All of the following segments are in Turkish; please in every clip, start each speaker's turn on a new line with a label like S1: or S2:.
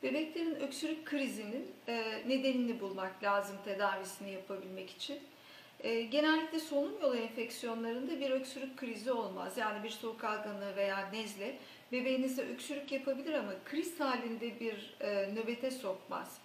S1: Bebeklerin öksürük krizinin nedenini bulmak lazım tedavisini yapabilmek için. Genellikle solunum yolu enfeksiyonlarında bir öksürük krizi olmaz. Yani bir soğuk algınlığı veya nezle bebeğinize öksürük yapabilir ama kriz halinde bir nöbete sokmaz.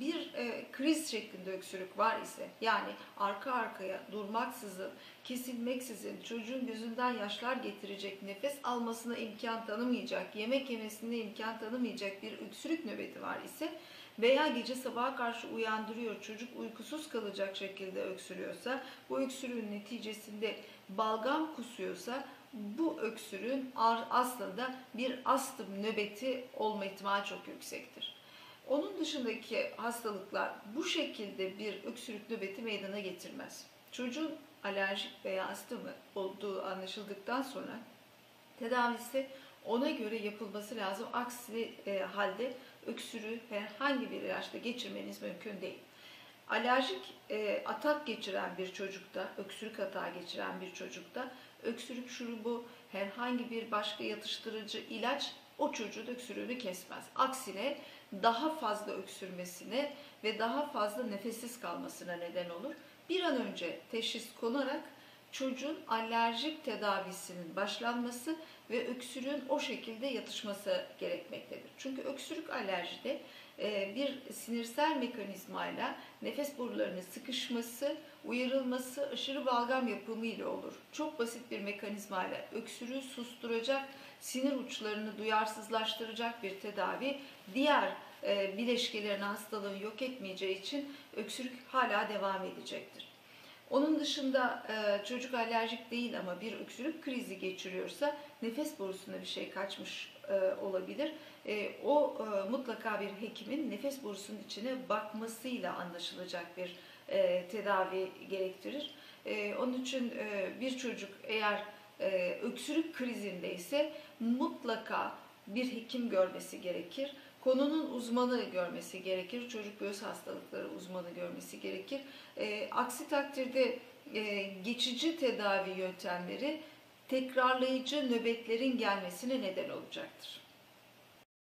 S1: Bir kriz şeklinde öksürük var ise, yani arka arkaya durmaksızın, kesilmeksizin çocuğun gözünden yaşlar getirecek, nefes almasına imkan tanımayacak, yemek yemesine imkan tanımayacak bir öksürük nöbeti var ise veya gece sabaha karşı uyandırıyor, çocuk uykusuz kalacak şekilde öksürüyorsa, bu öksürüğün neticesinde balgam kusuyorsa, bu öksürüğün aslında bir astım nöbeti olma ihtimali çok yüksektir. Onun dışındaki hastalıklar bu şekilde bir öksürük nöbeti meydana getirmez. Çocuğun alerjik veya astımı olduğu anlaşıldıktan sonra tedavisi ona göre yapılması lazım. Aksi halde öksürüğü herhangi bir ilaçla geçirmeniz mümkün değil. Alerjik atak geçiren bir çocukta, öksürük atağı geçiren bir çocukta öksürük şurubu, herhangi bir başka yatıştırıcı ilaç o çocuğun öksürüğünü kesmez. Aksine daha fazla öksürmesine ve daha fazla nefessiz kalmasına neden olur. Bir an önce teşhis konarak çocuğun alerjik tedavisinin başlanması ve öksürüğün o şekilde yatışması gerekmektedir. Çünkü öksürük alerjide bir sinirsel mekanizmayla nefes borularının sıkışması, uyarılması, aşırı balgam yapımı ile olur. Çok basit bir mekanizmayla öksürüğü susturacak, sinir uçlarını duyarsızlaştıracak bir tedavi diğer bileşkelerini, hastalığın yok etmeyeceği için öksürük hala devam edecektir. Onun dışında çocuk alerjik değil ama bir öksürük krizi geçiriyorsa nefes borusuna bir şey kaçmış olabilir. Mutlaka bir hekimin nefes borusunun içine bakmasıyla anlaşılacak bir tedavi gerektirir. Onun için bir çocuk eğer öksürük krizindeyse mutlaka bir hekim görmesi gerekir. Konunun uzmanı görmesi gerekir. Çocuk göğüs hastalıkları uzmanı görmesi gerekir. Aksi takdirde geçici tedavi yöntemleri tekrarlayıcı nöbetlerin gelmesine neden olacaktır.